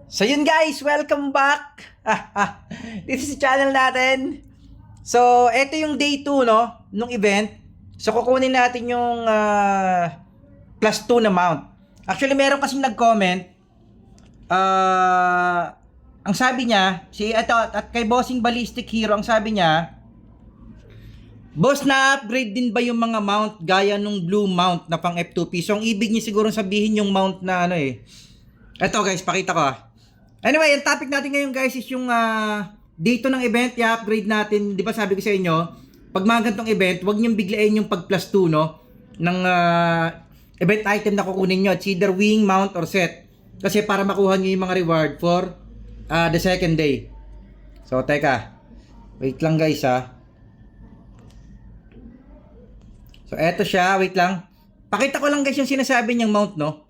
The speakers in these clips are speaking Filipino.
So yun guys, welcome back. This is the channel natin. So ito yung day 2 no, nung event. So kukunin natin yung plus 2 na mount. Actually meron kasing nag-comment. Ang sabi niya, at kay Bossing Ballistic Hero, ang sabi niya, boss, na-upgrade din ba yung mga mount gaya nung blue mount na pang F2P? So ang ibig niya siguro sabihin yung mount na ano eh. Ito guys, pakita ko . Anyway, ang topic natin ngayon guys is yung dito ng event, i-upgrade natin. Di ba sabi ko sa inyo, pag mga ganitong event, huwag niyong biglayin yung pag plus 2 no, ng event item na kukunin nyo. It's either wing, mount, or set. Kasi para makuha nyo yung mga reward for the second day. So, teka. Wait lang guys . So, eto siya. Wait lang. Pakita ko lang guys yung sinasabi niyang mount no.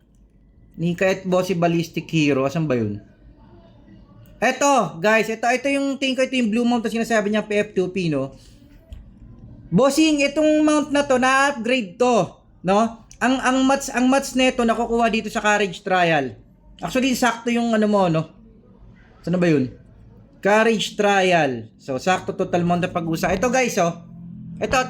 Ni kahit Bossy Ballistic Hero. Asan ba yun? Eto, guys, ito yung tingin ko, ito yung blue mount na sinasabi niya PF2P, no? Bossing, itong mount na to, na-upgrade to, no? Ang mats nito nakukuha dito sa Courage Trial. Actually, sakto yung ano mo, no? Saan ba yun? Courage Trial. So, sakto total mount na pag-usa. Ito, guys, oh. Ito.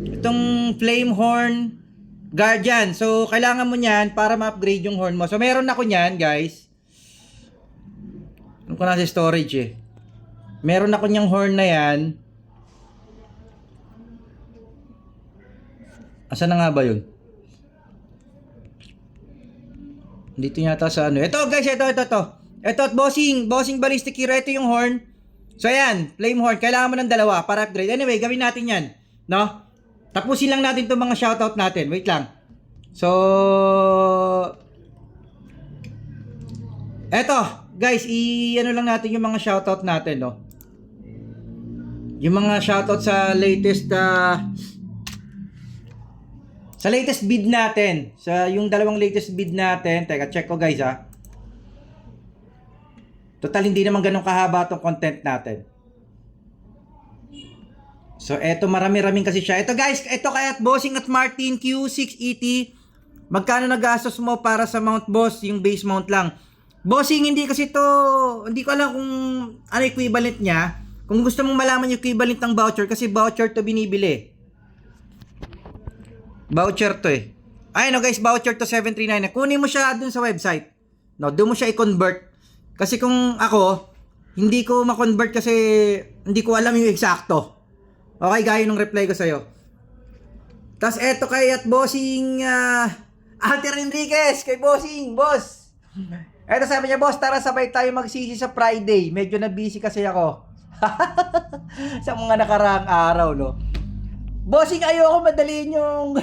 Itong Flame Horn Guardian. So, kailangan mo niyan para ma-upgrade yung horn mo. So, meron ako niyan, guys. Ano ko nasa storage eh. Meron ako niyang horn na yan. Asa na nga ba yun? Dito yata sa ano. Ito guys, ito. Ito at Bossing Ballistic Hero. Ito yung horn. So ayan, flame horn. Kailangan mo ng dalawa para upgrade. Anyway, gawin natin yan. No? Tapusin lang natin itong mga shoutout natin. Wait lang. So, eto. Guys, i-ano lang natin yung mga shoutout natin, no? Yung mga shoutout sa latest bid natin. Sa yung dalawang latest bid natin. Teka, check ko guys, . Total, hindi naman ganun kahaba tong content natin. So, eto, marami-raming kasi siya. Eto guys, eto kaya at Bossing at Martin Q6ET. Magkano nagastos mo para sa mount boss? Yung base mount lang. Bossing, hindi kasi to, hindi ko alam kung ano equivalent niya. Kung gusto mong malaman yung equivalent ng voucher, kasi voucher to binibili. Voucher to eh. Ay no guys, voucher to 739. Kunin mo siya dun sa website. No, doon mo siya i-convert. Kasi kung ako, hindi ko ma-convert kasi hindi ko alam yung eksakto. Okay, gaya nung reply ko sa'yo. Tapos eto kay at Bossing Alter Enriquez, kay Bossing, boss. Eto sabi niya, boss, tara sabay tayo magsisi sa Friday. Medyo na busy kasi ako. Sa mga nakaraang araw, no? Bossing, ayoko madaliin yung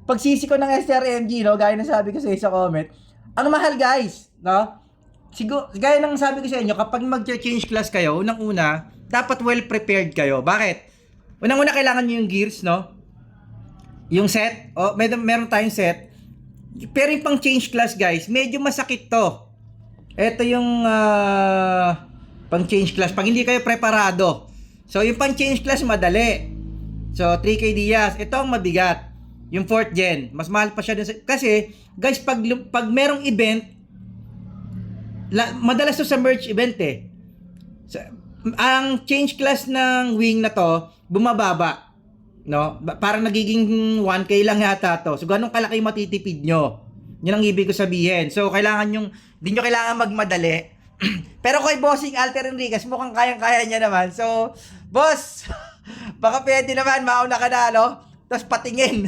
pagsisi ko ng SRMG, no? Gaya na sabi ko sa comment. Ang mahal, guys, no? Siguro, gaya ng sabi ko sa inyo, kapag mag-change class kayo, unang-una, dapat well prepared kayo. Bakit? Unang-una, kailangan nyo yung gears, no? Yung set. O, meron tayong set. Pero yung pang change class guys, medyo masakit to. Ito yung pang change class. Pag hindi kayo preparado. So yung pang change class madali. So 3K Diaz. Ito ang mabigat. Yung 4th gen. Mas mahal pa siya dun kasi guys, pag merong event, madalas to sa merch event eh. So, ang change class ng wing na to, bumababa. No? Parang nagiging 1K lang yata to. So, ganun kalaki matitipid nyo. Yun ang ibig ko sabihin. So, hindi nyo kailangan magmadali. Pero kay Bossing Alter Enriquez, mukhang kayang-kaya niya naman. So, boss, baka pwede naman, mauna ka na, no? Tapos patingin.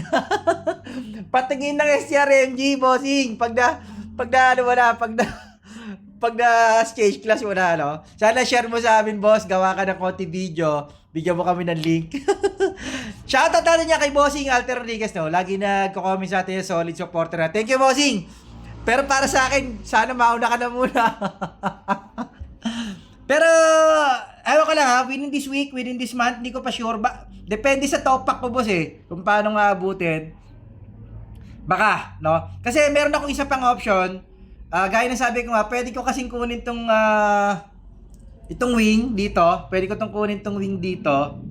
Patingin ng SRMG, Bossing. Pag na stage class mo na, no? Sana share mo sa amin, boss. Gawa ka ng konti video. Bigyan mo kami ng link. Shoutout natin niya kay Bossing Alter Enriquez, no? Lagi nagko-comment sa atin, solid supporter na. Thank you, Bossing! Pero para sa akin, sana mauna ka na muna. Pero, ewan ko lang within this week, within this month, hindi ko pa sure. Depende sa top pack ko, boss eh. Kung paano nga abutin. Baka, no? Kasi meron akong isa pang option. Gaya na sabi ko nga, pwede ko kasing kunin itong wing dito. Pwede ko kunin itong wing dito.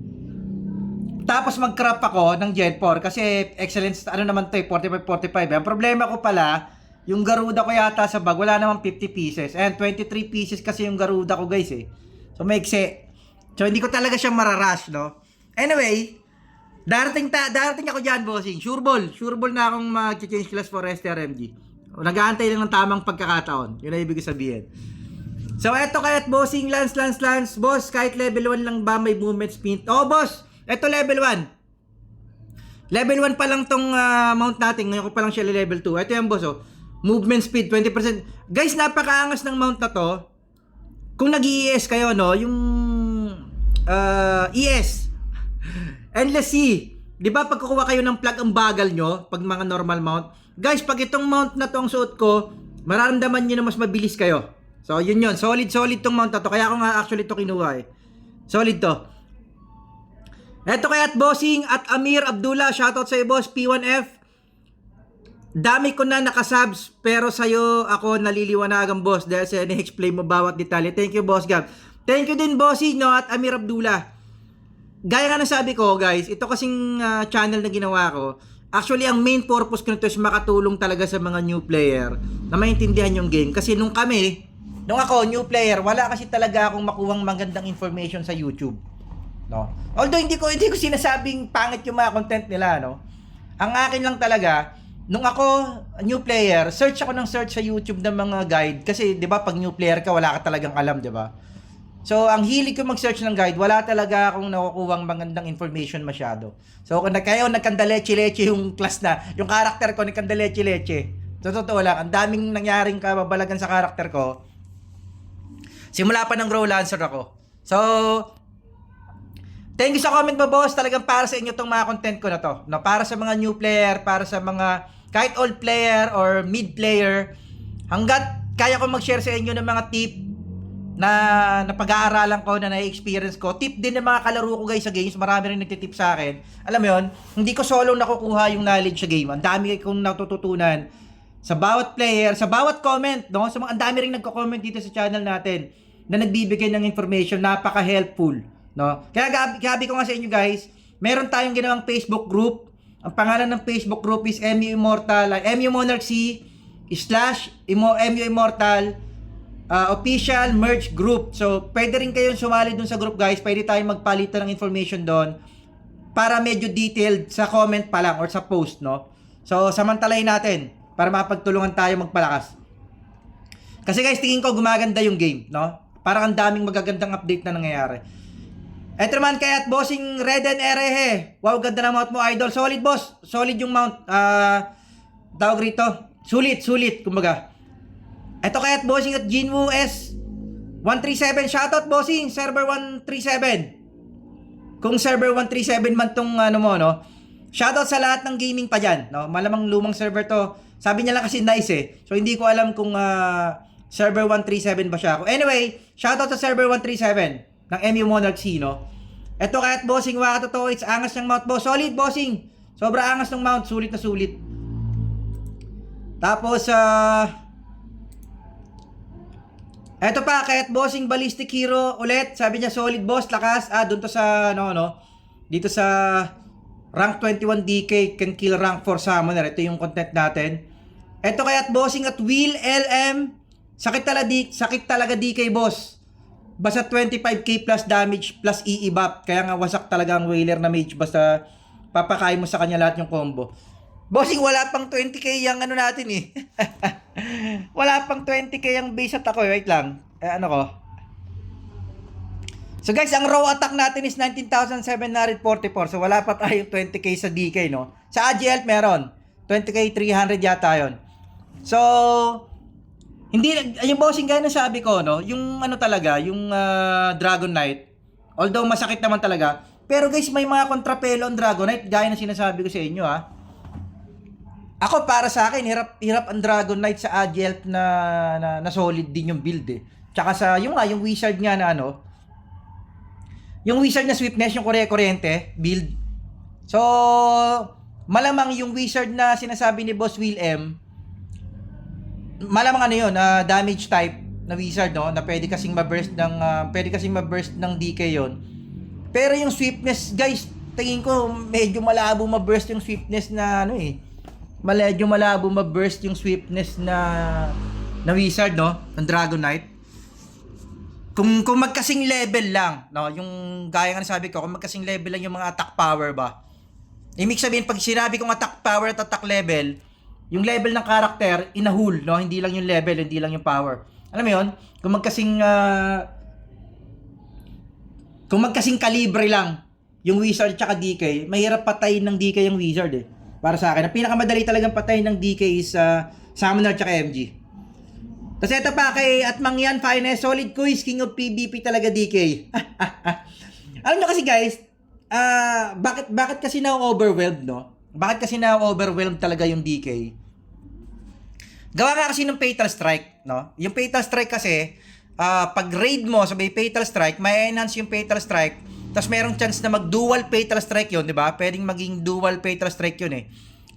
Tapos mag-crop ako ng Gen 4 kasi excellence, ano naman to 45-45. Ang problema ko pala, Yung Garuda ko yata sa bag, wala namang 50 pieces. And 23 pieces kasi yung Garuda ko, guys, eh. So, maiksi. So, hindi ko talaga siya mararush, no? Anyway, darating ako dyan, bossing. Sure ball na akong mag-change class for STRMG. Nag-aantay lang ng tamang pagkakataon. Yun na ibig sabihin. So, eto kaya't bossing, Lance. Boss, kahit level 1 lang ba may movement speed? Oh, boss, eto level 1. Level 1 pa lang tong mount natin. Ngayon ko pa lang siya level 2. Ito yan, boss, oh. Movement speed, 20%. Guys, napakaangas ng mount na to. Kung nag-ES kayo, no, yung ES. Endless C. Di ba pag kukuha kayo ng plug ang bagal nyo, pag mga normal mount? Guys, pag itong mount na to ang suot ko, mararamdaman nyo na mas mabilis kayo. So, yun. Solid tong mount na to. Kaya ako nga actually to kinuha, eh. Solid to. Eto kaya't bossing at Amir Abdullah. Shoutout sa iyo, boss. P1F. Dami ko na nakasubs, pero sa'yo ako naliliwanagan, boss, dahil sa na-explain mo bawat detalye. Thank you, boss Gab. Thank you din, bossing, no, at Amir Abdullah. Gaya nga na sabi ko, guys, ito kasing channel na ginawa ko, actually, ang main purpose ko nito is makatulong talaga sa mga new player na maintindihan yung game. Kasi nung ako, new player, wala kasi talaga akong makuhang magandang information sa YouTube. No? Although, hindi ko sinasabing pangit yung mga content nila, no? Ang akin lang talaga, nung ako, new player, search ako ng search sa YouTube ng mga guide. Kasi, di ba, pag new player ka, wala ka talagang alam, di ba? So, ang hilig ko mag-search ng guide, wala talaga akong nakukuhang magandang information masyado. So, kung kayo, nagkandaleche-leche yung class na, yung karakter ko, nagkandaleche-leche. So, totoo lang, ang daming nangyaring kababalagan sa karakter ko. Simula pa ng Grow Lancer ako. So, thank you sa comment mo, boss. Talagang para sa inyo tong mga content ko na to. No, para sa mga new player, para sa mga kahit old player or mid player, hanggat kaya ko mag-share sa inyo ng mga tip na napag-aaralan ko, na na-experience ko. Tip din ng mga kalaro ko, guys, sa games. Marami rin nagtitip sa akin. Alam mo yun, hindi ko solo nakukuha yung knowledge sa game. Ang dami kong natututunan sa bawat player, sa bawat comment, no? Sa mga, ang dami rin nagko-comment dito sa channel natin na nagbibigay ng information, napaka-helpful. No? Kaya gabi ko nga sa inyo, guys, meron tayong ginawang Facebook group. Ang pangalan ng Facebook group is MU Immortal, MU Monarch C /MU Immortal official merge group. So, pwede rin kayong sumali dun sa group, guys. Pwede tayong magpalitan ng information doon para medyo detailed sa comment pa lang or sa post, no? So, samantalahin natin para mapagtulungan tayo magpalakas. Kasi, guys, tingin ko gumaganda yung game, no? Parang ang daming magagandang update na nangyayari. Eto naman kaya't bossing Reden Erehe. Wow, ganda na mount mo, idol. Solid, boss. Solid yung mount. Tawag rito. Sulit, kumbaga. Eto kaya't bossing at Jinwoo S 137. Shoutout, bossing. Server 137. Kung server 137 man tong ano mo, no? Shoutout sa lahat ng gaming pa dyan, no? Malamang lumang server to. Sabi niya lang kasi nice, eh. So, hindi ko alam kung server 137 ba siya ako. Anyway, shoutout sa server 137. Ng MU Monarch C, no? Eto kaya't bossing, waka totoo, it's angas ng mount, boss. Solid, bossing. Sobra angas ng mount, sulit na sulit. Tapos, eto pa, kaya't bossing Ballistic Hero ulit. Sabi niya, solid, boss, lakas. Doon to sa, dito sa rank 21 DK, can kill rank 4 summoner. Ito yung content natin. Eto kaya't bossing at Will LM. Sakit talaga DK, boss. Basta 25k plus damage plus EE buff. Kaya nga wasak talaga ang Wailer na mage. Basta papakain mo sa kanya lahat yung combo. Bossing, wala pang 20k yung ano natin, eh. Wala pang 20k yung base at ako. Wait lang. Ano ko? So guys, ang raw attack natin is 19,744. So wala pa tayong 20k sa DK, no? Sa AGL meron. 20k 300 yata yun. So, hindi, yung bossing gaya na sabi ko, no, yung ano talaga, yung Dragon Knight, although masakit naman talaga, pero guys, may mga kontrapelo ang Dragon Knight, gaya na sinasabi ko sa inyo, ha. Ako, para sa akin, hirap ang Dragon Knight sa AGL na solid din yung build, eh. Tsaka sa, yung Wizard nga na yung Wizard na Swiftness, yung kuryente build. So, malamang yung Wizard na sinasabi ni Boss Will M, malamang ano yun, damage type na wizard, no, na pwede kasing ma-burst ng DK yon. Pero yung swiftness, guys, tingin ko medyo malabo ma-burst yung swiftness na medyo malabo ma-burst yung swiftness na wizard, no? Ng Dragon Knight. Kung magkasing level lang, no? Yung gaya nga sabi ko, kung magkasing level lang yung mga attack power ba. Ibig sabihin, pag sinabi kong attack power at attack level, yung level ng character, inahul, no? Hindi lang yung level, hindi lang yung power. Alam mo yun? Kung magkasing kalibre lang yung wizard tsaka DK, mahirap patayin ng DK yung wizard eh. Para sa akin, ang pinakamadali talagang patayin ng DK is Summoner tsaka MG. Tapos ito pa kay Atmangyan Finest, solid quiz, king of PvP talaga DK. Alam nyo kasi guys, bakit kasi na-overwhelmed, no? Bakit kasi na-overwhelmed talaga yung DK? Gawa nga kasi ng Fatal Strike, no? Yung Fatal Strike kasi, pag raid mo sabay Fatal Strike, may enhance yung Fatal Strike, tapos merong chance na mag-dual Fatal Strike yun, di ba? Pwedeng maging dual Fatal Strike yun eh.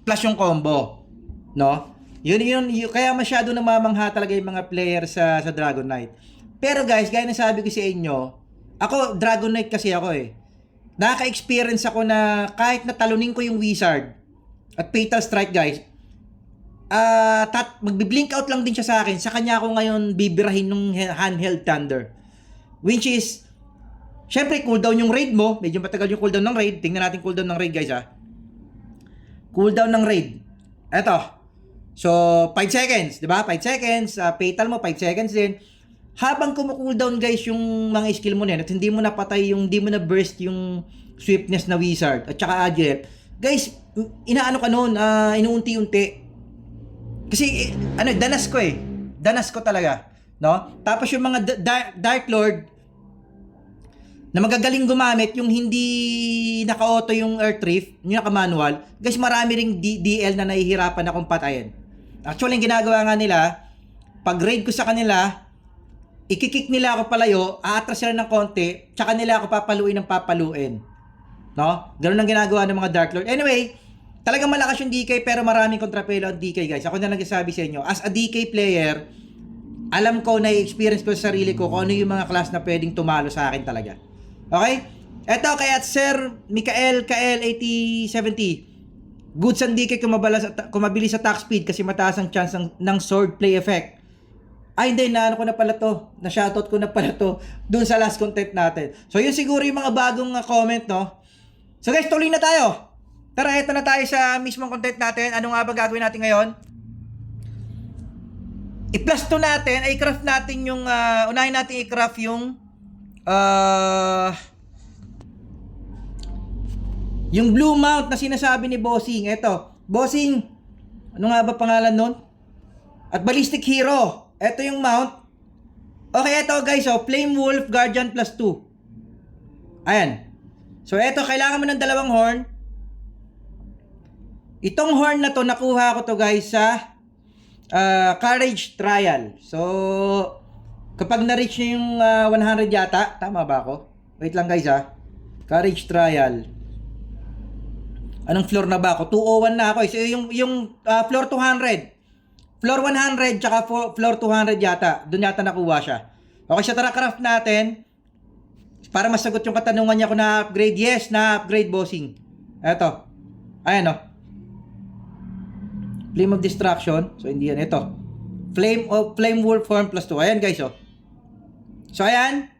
Plus yung combo, no? Yun, kaya masyado namamangha talaga yung mga player sa Dragon Knight. Pero guys, gaya na sabi ko sa inyo, ako, Dragon Knight kasi ako eh. Nakaka-experience ako na kahit natalunin ko yung Wizard at Fatal Strike guys, magbi-blink out lang din siya sa akin. Sa kanya ako ngayon bibirahin ng handheld thunder. Which is, syempre cooldown yung raid mo. Medyo matagal yung cooldown ng raid. Tingnan natin cooldown ng raid guys ha. Cooldown ng raid. Eto. So, 5 seconds. Diba? 5 seconds. Fatal mo, 5 seconds din. Habang kumukooldown guys yung mga skill mo na at hindi mo napatay yung, hindi mo na burst yung swiftness na wizard at saka agile, guys, inaano ka nun, inuunti-unti. Kasi, danas ko eh. Danas ko talaga. No? Tapos yung mga Dark Lord na magagaling gumamit, yung hindi naka-auto yung Earth Rift, yung naka-manual, guys, marami ring DL na nahihirapan akong patayin. Actually, yung ginagawa nga nila, pag raid ko sa kanila, ikikik nila ako palayo, aatras sila ng konti, tsaka nila ako papaluin ng papaluin. No? Ganun ang ginagawa ng mga Dark Lord. Anyway, talagang malakas yung DK pero maraming kontrapelo ang DK guys. Ako na nagsasabi sa inyo, as a DK player, alam ko na i-experience ko sa sarili ko kung ano yung mga class na pwedeng tumalo sa akin talaga. Okay? Eto kaya Sir Mikael KL 8070. Goods ang DK kumabilis sa attack speed kasi mataas ang chance ng sword play effect. Ay hindi, naano ko na pala to. Na-shoutout ko na pala to dun sa last content natin. So yun siguro yung mga bagong comment, no? So guys, tuloy na tayo. Tara, eto na tayo sa mismong content natin. Ano nga ba gagawin natin ngayon? I-plus 2 natin, ay i-craft natin yung, unahin natin i-craft yung blue mount na sinasabi ni Bossing. Eto, Bossing, ano nga ba pangalan nun? At Ballistic Hero. Ito yung mount. Okay, ito guys, Flame Wolf Guardian plus 2. Ayan. So, ito, kailangan mo ng dalawang horn. Itong horn na to, nakuha ko to guys sa Courage Trial. So, kapag na-reach nyo yung 100 yata, tama ba ako? Wait lang guys ha. Courage Trial. Anong floor na ba ako? 201 na ako. So, yung floor 200. Floor 100 tsaka floor 200 yata. Doon yata nakuha siya. Okay, siya tara craft natin. Para masagot yung katanungan niya kung na-upgrade. Yes, na-upgrade Bossing. Eto. Ayan o. Flame of Destruction. So, hindi yan. Ito. Flame Wolf Form plus 2. Ayan guys o. So, ayan.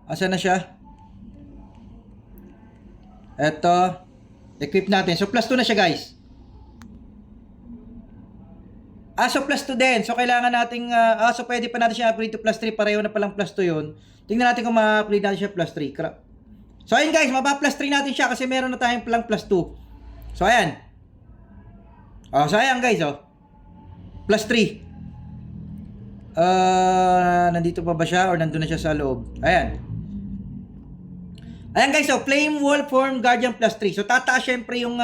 Asan na siya? Eto. Equip natin. So, plus 2 na siya, guys. So plus 2 din. So, kailangan nating, so pwede pa natin siya upgrade to plus 3. Pareho na palang plus 2 yun. Tingnan natin kung ma-upgrade natin siya plus 3. So, ayun guys, mapa-plus 3 natin siya kasi meron na tayong palang plus 2. So, ayan. So, ayan guys, Plus 3. Nandito pa ba siya or nandun na siya sa loob? Ayan. Ayan guys, Flame Wolf Form Guardian plus 3. So tataas syempre yung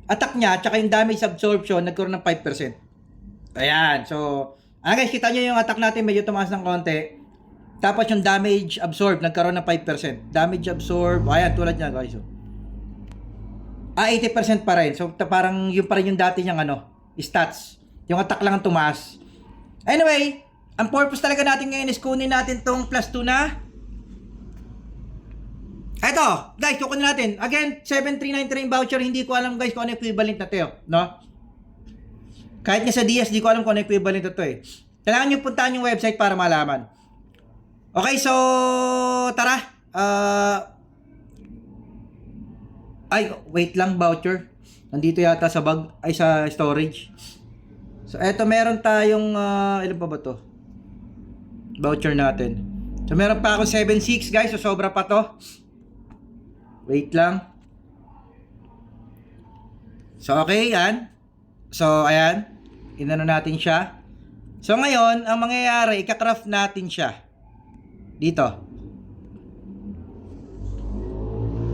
attack niya at saka yung damage absorption nagkaroon ng 5%. Ayan. So, guys, kita nyo yung attack natin medyo tumaas ng konti. Tapos yung damage absorb nagkaroon ng 5%. Damage absorb, ayan tulad niya guys. 80% pa rin. So parang yung pa rin yung dati niyang stats. Yung attack lang ang tumaas. Anyway, ang purpose talaga natin ngayon is kunin natin tong plus 2 na Eto, guys, kukunin natin. Again, 7393 voucher, hindi ko alam guys kung ano equivalent na to, no? Kahit nga sa DS, di ko alam kung ano equivalent na to eh. Kailangan nyo puntahan yung website para malaman. Okay, so, tara. Ay, wait lang, voucher. Nandito yata sa bag, ay sa storage. So, eto, meron tayong, ilan pa ba to? Voucher natin. So, meron pa ako 7.6 guys, so sobra pa to. Wait lang. So, okay, yan. So, ayan. Inano natin siya. So, ngayon, ang mangyayari, ika-craft natin siya. Dito.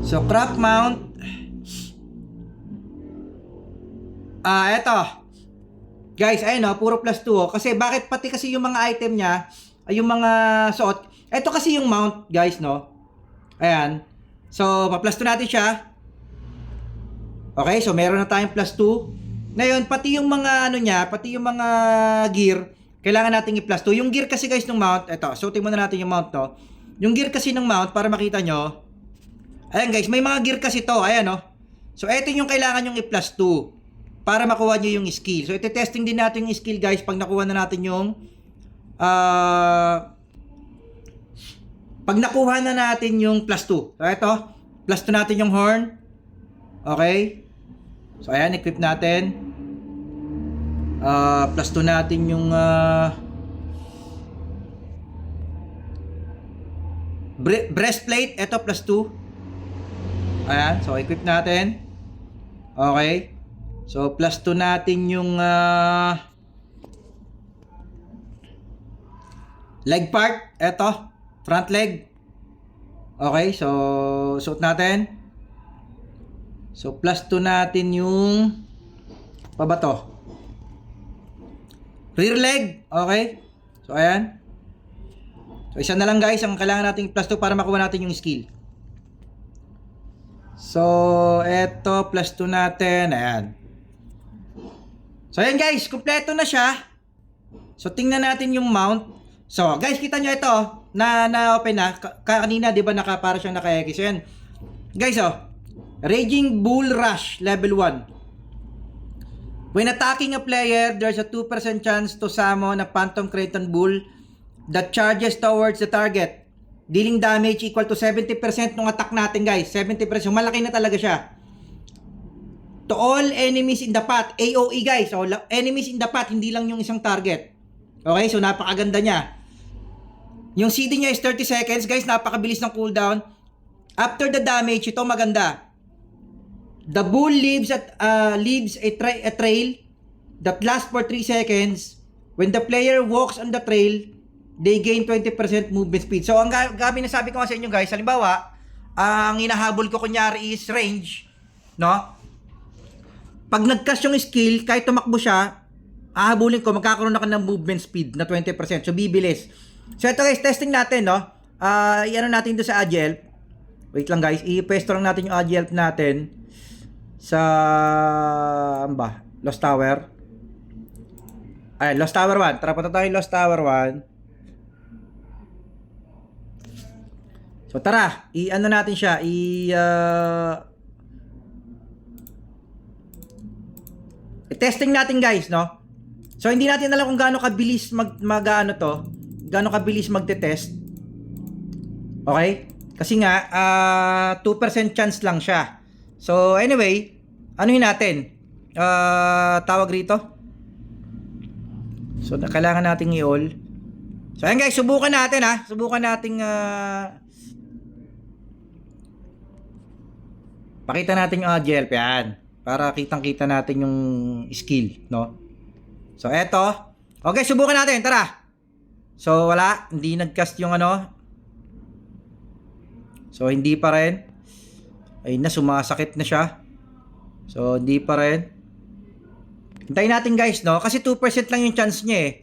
So, craft mount. Eto. Guys, ayun o, puro plus 2 o. Kasi, bakit pati kasi yung mga item niya, ay yung mga suot. Eto kasi yung mount, guys, no? Ayan. So, pa-plus 2 natin siya. Okay, so meron na tayong plus 2. Ngayon, pati yung mga ano niya, pati yung mga gear, kailangan nating i-plus 2. Yung gear kasi guys ng mount, eto, suotin muna natin yung mount to. Yung gear kasi ng mount, para makita nyo, ayan guys, may mga gear kasi to, ayan no. So, eto yung kailangan yung i-plus 2 para makuha nyo yung skill. So, iti-testing din natin yung skill guys pag nakuha na natin yung pag nakuha na natin yung plus 2. So, ito. Plus 2 natin yung horn. Okay. So, ayan. Equip natin. Plus 2 natin yung breastplate. Ito, plus 2. Ayan. So, equip natin. Okay. So, plus 2 natin yung leg part. Ito. Front leg. Okay, so suot natin. So plus 2 natin yung pa ba to? Rear leg. Okay. So ayan. So isa na lang guys ang kailangan nating plus 2 para makuha natin yung skill. So eto plus 2 natin. Ayan. So ayan guys, kumpleto na siya. So tingnan natin yung mount. So guys, kita nyo ito na-open na. Kanina, di ba, para siyang naka-X. So, yan. Guys, Raging Bull Rush, level 1. When attacking a player, there's a 2% chance to summon a Phantom Kraton Bull that charges towards the target. Dealing damage equal to 70% ng attack natin, guys. 70%. Malaki na talaga siya. To all enemies in the path. AOE, guys. So, enemies in the path, hindi lang yung isang target. Okay, so napakaganda niya. Yung CD niya is 30 seconds. Guys, napakabilis ng cooldown. After the damage, ito maganda. The bull leaves a trail that lasts for 3 seconds. When the player walks on the trail, they gain 20% movement speed. So, ang gabi na sabi ko nga sa inyo guys, halimbawa, ang hinahabol ko kunyari is range, no? Pag nag-cast yung skill, kahit tumakbo siya, hahabulin ko, magkakaroon ako ng movement speed na 20%. So, bibilis. So, ito guys, testing natin, no? I-ano natin doon sa Agile. Wait lang guys, i-pesto lang natin yung Agile natin sa, Lost Tower. Ay, Lost Tower 1. Tara, punta tayo Lost Tower 1. So, tara, i-ano natin siya, i-testing natin guys, no? So, hindi natin alam kung gaano kabilis gaano kabilis magte-test. Okay? Kasi nga, 2% chance lang siya. So, anyway, anuhin natin? Tawag rito. So, kailangan nating i-all. So, ayan guys, subukan natin ha. Subukan nating pakita natin yung Agile. Yan. Para kitang-kita natin yung skill, no? So, eto. Okay, subukan natin. Tara. So, wala. Hindi nag-cast yung ano. So, hindi pa rin. Ayun na, sumasakit na siya. So, hindi pa rin. Hintayin natin guys, no? Kasi 2% lang yung chance niya eh.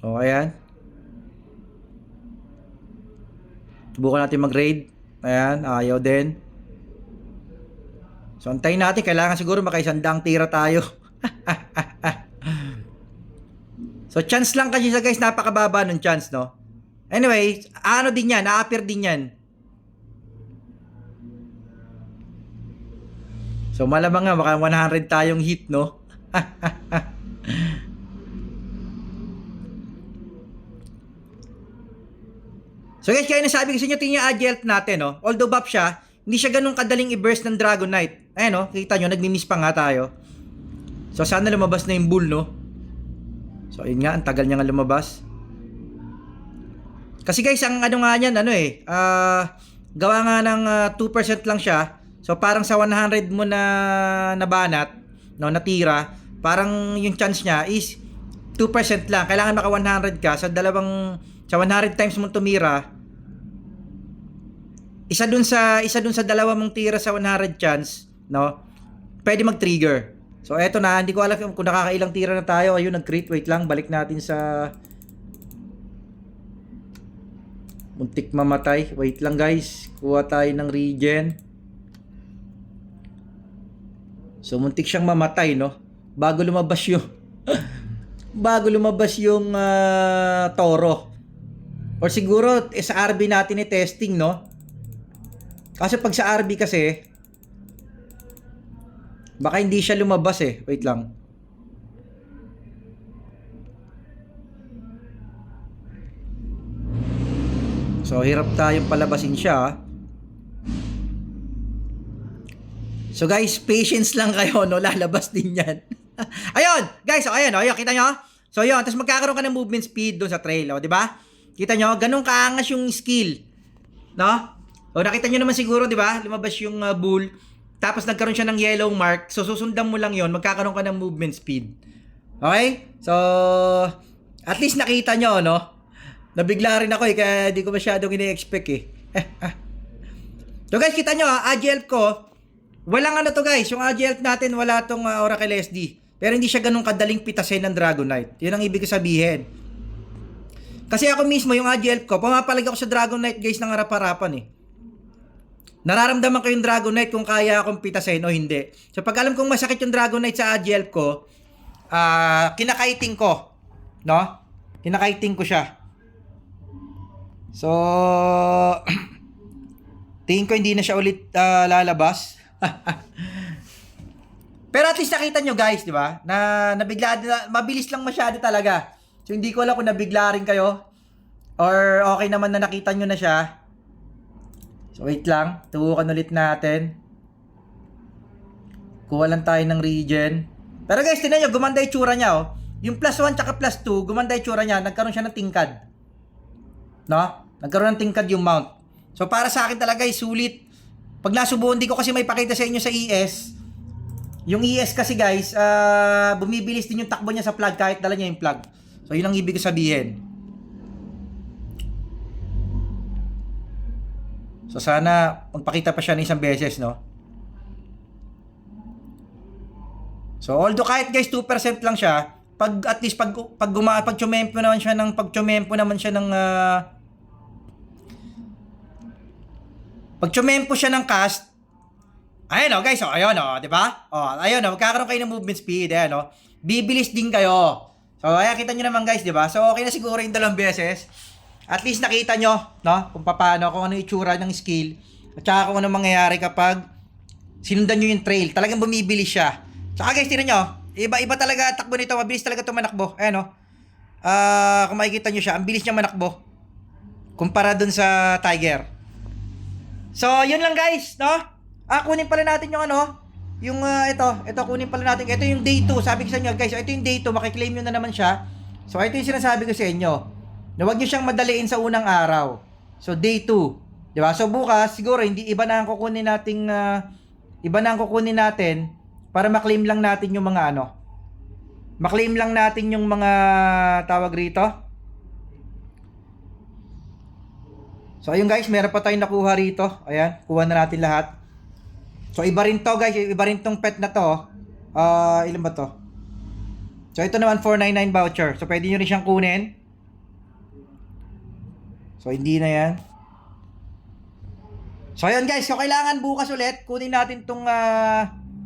O, ayan. Subukan natin mag-raid. Ayan, ayaw din. So, antayin natin. Kailangan siguro makaisandang tira tayo. So, chance lang kasi siya guys, napakababa ng chance, no? Anyway, ano din yan, na-appear din yan. So malamang nga baka 100 tayong hit, no? So guys, kaya nasabi ko sa inyo, tingnan yung Agi Elf natin, no? Although buff siya, hindi siya ganun kadaling i-burst ng Dragon Knight. Ayan, no? Kita nyo, nagmi-miss pa nga tayo. So sana lumabas na yung bull, no? So yun nga, ang tagal niya nga lumabas. Kasi guys, ang ano nga yan, gawa nga ng 2% lang siya. So parang sa 100 mo na nabanat, no, natira, parang yung chance niya is 2% lang. Kailangan maka 100 ka sa 100 times mo tumira. Isa dun sa dalawa mong tira sa 100 chance, no? Pwede mag-trigger. So eto na, hindi ko alam kung nakakailang tira na tayo. Ayun, nag-crit. Wait lang, balik natin sa muntik mamatay. Wait lang guys, kuha tayo ng regen. So muntik siyang mamatay, no? Bago lumabas yung Toro. Or siguro sa RB natin i-testing, no? Kasi pag sa RB kasi baka hindi siya lumabas eh. Wait lang. So hirap tayong palabasin siya. So guys, patience lang kayo, no? Lalabas din yan. Ayun, guys, so ayun, ayun, kita nyo? So yun, tapos magkakaroon ka ng movement speed doon sa trail, o, di ba? Kita nyo, ganun kaangas yung skill, no? O nakita nyo naman siguro, di ba? Lumabas yung bull, tapos nagkaroon siya ng yellow mark, so susundan mo lang yon, magkakaroon ka ng movement speed. Okay? So, at least nakita nyo, no? Nabigla rin ako kaya di ko masyadong ini-expect eh. So guys, kita nyo Agi Elf ko, walang ano to guys, yung Agi Elf natin, wala tong Oracle SD. Pero hindi siya ganun kadaling pitasin ng Dragon Knight. Yun ang ibig sabihin. Kasi ako mismo, yung Agi Elf ko, pumapalag ako sa Dragon Knight guys ng harap-harapan eh. Nararamdaman ko yung Dragon Knight kung kaya akong pitasin o hindi. So pag alam kong masakit yung Dragon Knight sa Agi Elf ko, kinakaiting ko. No? Kinakaiting ko siya. So, tingin ko hindi na siya ulit lalabas. Pero at least nakita nyo guys, di ba? Na nabigla, mabilis lang masyado talaga. So hindi ko alam kung nabigla rin kayo or okay naman na nakita nyo na siya. So wait lang, tubukan ulit natin. Kuha lang tayo ng regen. Pero guys, tingnan nyo, gumanda yung tsura niya, oh. Yung plus 1 tsaka plus 2, gumanda yung tsura niya. Nagkaroon siya ng tingkad. No? Nagkaroon ng tingkad yung mount. So para sa akin talaga ay sulit. Pag nasubukan, di ko kasi may pakita sa inyo sa ES. Yung ES kasi guys, bumibilis din yung takbo niya sa plug kahit dala niya yung plug. So yun ang ibig sabihin. So sana magpakita pa siya ng isang beses, no? So although kahit guys 2% lang siya, pag at least pag chumempo naman siya ng pag chumempo siya ng cast, ayun, oh, guys, oh, ayun, oh, di ba? Oh, ayun, oh, magkakaroon kayo ng movement speed, ayun, oh. Bibilis din kayo. So, ayan, kita nyo naman, guys, di ba? So, okay na siguro yung 2 beses. At least nakita nyo, no? Kung paano, kung ano yung itsura ng skill. At saka kung ano mangyayari kapag sinundan nyo yung trail. Talagang bumibilis siya. Saka, guys, tira nyo, iba talaga takbo nito. Mabilis talaga ito manakbo. Ayan, oh. Kung makikita nyo siya, ang bilis niya manakbo. Kumpara dun sa Tiger. So, yun lang, guys, no? Kunin pala natin yung ito kunin pala natin. Ito yung day 2. Sabi ko sa inyo, guys, ito yung day 2. Makiklaim nyo na naman siya. So, ito yung sinasabi ko sa inyo. Na huwag nyo siyang madaliin sa unang araw. So, day 2. Diba? So, bukas, siguro, iba na ang kukunin natin para maklaim lang natin yung mga maklaim lang natin yung mga tawag rito. So, ayun guys, meron pa tayong nakuha rito. Ayan, kuha na natin lahat. So, iba rin to guys, iba rin tong pet na to. Ilan ba to? So, ito naman 499 voucher. So, pwede nyo rin siyang kunin. So, hindi na yan. So, ayun guys, so kailangan bukas ulit, kunin natin tong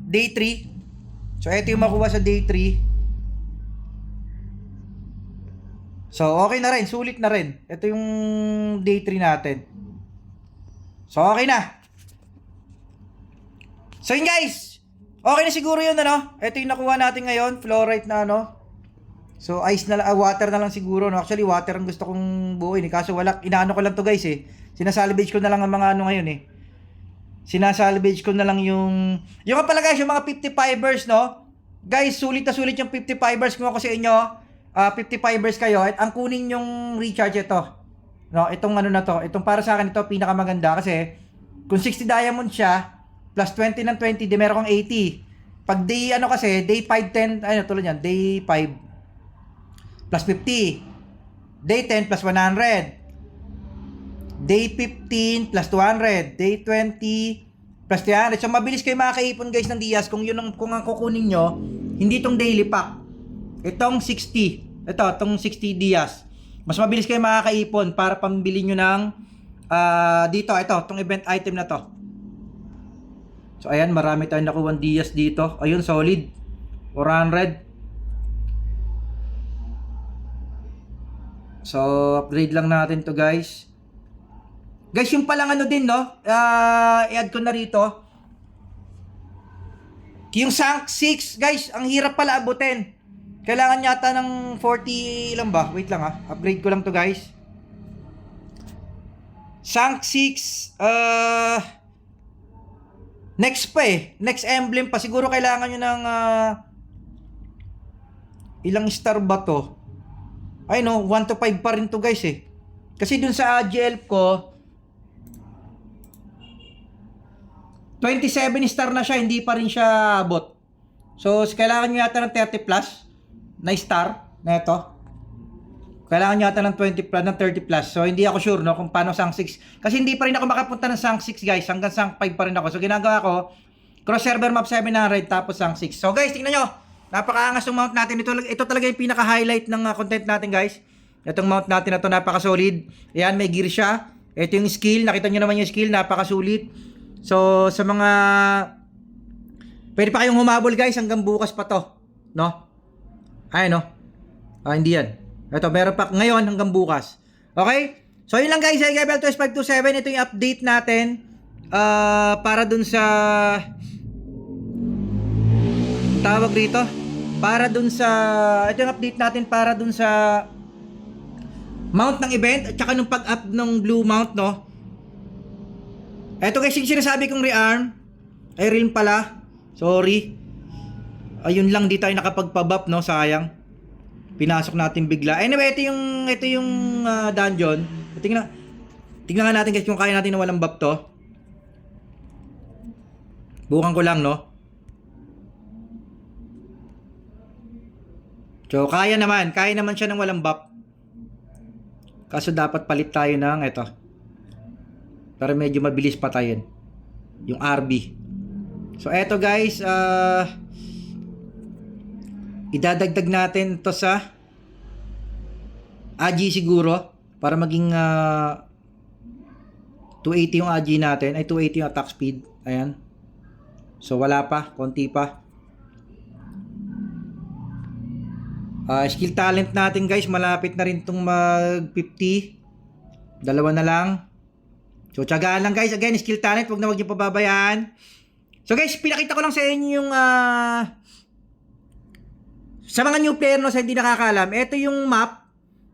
day 3. So, ito yung makuha sa day 3. So, okay na rin, sulit na rin. Ito yung day 3 natin. So, okay na. So yun guys, Okay na siguro yun, ano? Ito yung nakuha natin ngayon, fluorite na ano. So, ice na lang, water na lang siguro, no? Actually, water ang gusto kong buuin, eh. Kaso wala, inaano ko lang to guys, eh. Sinasalvage ko na lang ang mga ano ngayon, eh. Sinasalvage ko na lang yung pala guys, yung mga 50 fibers, no? Guys, sulit na sulit yung 50 fibers kung ako sa inyo. 50 fibers kayo. At ang kunin yung recharge ito. No, itong ano na to. Itong para sa akin ito pinakamaganda kasi kung 60 diamond siya, plus 20 ng 20, di meron kang 80. Pag day ano kasi, day 5, 10, ano tulad yan, day 5 plus 50. Day 10 plus 100. Day 15 plus 200. Day 20 plus 300. So mabilis kayo makakaipon guys ng Diaz kung yun ang, kung ang kukunin nyo, hindi itong daily pack. Itong 60. Itong 60 Diaz. Mas mabilis kayo makakaipon para pambili nyo ng dito, itong event item na to. So ayan, marami tayong nakuha ng Diaz dito. Ayun, solid. 400. So, upgrade lang natin to guys. Guys, yung palang ano din, no? I-add ko na rito. Yung Sank 6, guys, ang hirap pala abutin. Kailangan yata ng 40 lang ba? Wait lang upgrade ko lang to guys. Sank 6, next pa eh. Next emblem pa. Siguro kailangan nyo ng ilang star ba to? Ay no, 1 to 5 pa rin to guys eh. Kasi dun sa GL ko 27 star na siya, hindi pa rin siya abot. So, kailangan nyo yata ng 30 plus na star na ito. Kailangan nyo yata ng 20 plus, ng 30 plus. So, hindi ako sure no kung paano Sank 6. Kasi hindi pa rin ako makapunta ng Sank 6 guys. Hanggang Sank 5 pa rin ako. So, ginagawa ko, cross server map 700 tapos Sank 6. So, guys, tingnan nyo. Napakaangas ng mount natin. Ito talaga yung pinaka-highlight ng content natin guys. Itong mount natin na to, napaka-solid. Ayan, may gear siya. Ito yung skill. Nakita nyo naman yung skill. Napaka-sulit. So, sa mga pwede pa kayong humabol guys hanggang bukas pa to. No? Ay, no? Hindi yan. Ito, meron pa ngayon hanggang bukas. Okay? So, yun lang guys. Gabriel 2527. Ito yung update natin. Para dun sa tawag rito. Para dun sa ito yung update natin para dun sa mount ng event at saka nung pag-up ng blue mount, no? Ito guys, yung sinasabi kong rearm ay realm pala. Sorry. Ayun lang, di tayo nakapagpa-buff, no? Sayang. Pinasok natin bigla. Anyway, ito yung dungeon. Tingnan nga natin guys kung kaya natin na walang buff to. Bukan ko lang, no? So, kaya naman siya ng walang buff. Kaso dapat palit tayo ng ito. Para medyo mabilis patayin. Yung RB. So, eto guys, idadagdag natin to sa AG siguro. Para maging 280 yung AG natin. Ay, 280 yung attack speed. Ayan. So, wala pa. Konti pa. Skill talent natin guys, malapit na rin itong mag 50. Dalawa na lang. So, tiyagaan lang guys. Again, skill talent, wag niyo pababayaan. So guys, pinakita ko lang sa inyo yung sa mga new player no, sa hindi nakakaalam, ito yung map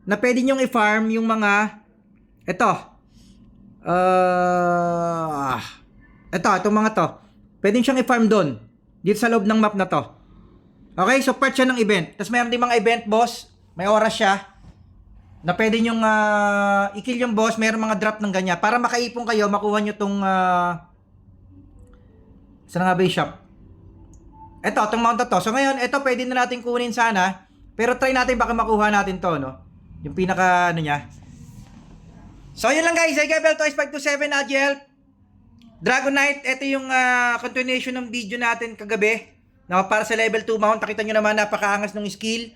na pwede nyong i-farm yung mga ito. Itong mga to. Pwede siyang i-farm doon. Dito sa loob ng map na to. Okay, so part siya ng event. Tapos mayroon din mga event boss. May oras siya. Na pwede nyong i-kill yung boss. Mayroon mga drop ng ganyan. Para makaipon kayo, makuha nyo tong saan nga ba yung shop? Itong mount na to. So ngayon, ito pwede na natin kunin sana. Pero try natin baka makuha natin to, no? Yung pinaka, niya. So yun lang guys. Gabriel 2527 AGL. Dragon Knight. Ito yung continuation ng video natin kagabi. Na para sa level 2 mount, nakita nyo naman napakaangas ng skill.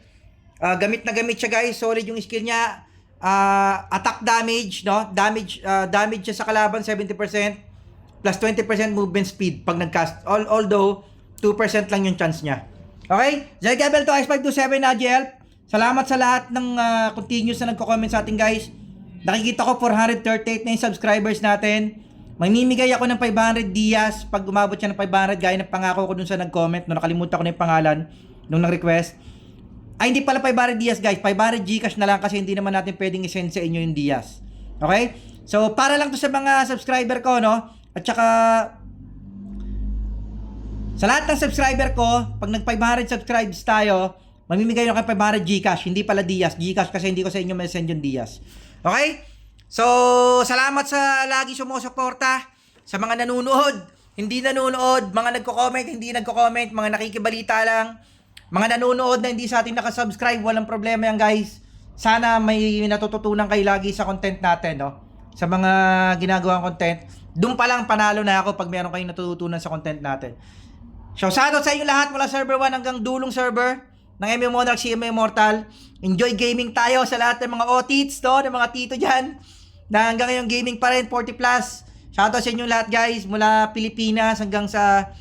Gamit na gamit siya guys, solid yung skill niya. Attack damage, no? Damage siya sa kalaban 70% plus 20% movement speed pag nag-cast. Although 2% lang yung chance niya. Okay? Gabriel to X527 AGL. Salamat sa lahat ng continuous na nagko-comment sa atin guys. Nakikita ko 438 na yung subscribers natin. Mamimigay ako ng 500 Diaz pag umabot siya ng 500 gaya ng pangako ko dun sa nag-comment. No, nakalimutan ko na yung pangalan nung nag-request. Ay, hindi pala 500 Diaz guys. 500 Gcash na lang kasi hindi naman natin pwedeng i-send sa inyo yung Diaz. Okay? So, para lang to sa mga subscriber ko, no? At saka, sa lahat ng subscriber ko, pag nag-500 subscribes tayo, mamimigay ako kay 500 Gcash, hindi pala Diaz. Gcash kasi hindi ko sa inyo ma-send yung Diaz. Okay? So, salamat sa lagi sumusuporta, sa mga nanonood, hindi nanonood, mga nagko-comment, hindi nagko-comment, mga nakikibalita lang, mga nanonood na hindi sa atin nakasubscribe, walang problema yan guys. Sana may natututunan kayo lagi sa content natin, no? Sa mga ginagawang content. Doon pa lang panalo na ako pag meron kayong natututunan sa content natin. So, shoutout sa inyo lahat mula server 1 hanggang dulong server ng MMO Monarch CMA Immortal. Enjoy gaming tayo sa lahat ng mga otits, no? Ng mga tito dyan. Na hanggang ngayon gaming pa rin, 40 plus. Shoutout sa inyo lahat guys, mula Pilipinas hanggang sa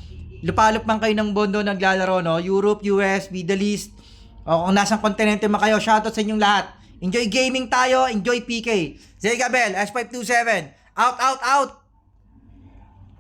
lupalop man kayo ng mundo naglalaro, no? Europe, US, Middle East, o kung nasang kontinente man kayo, shoutout sa inyong lahat. Enjoy gaming tayo, enjoy PK. Zay Gabel, S527, out, out, out!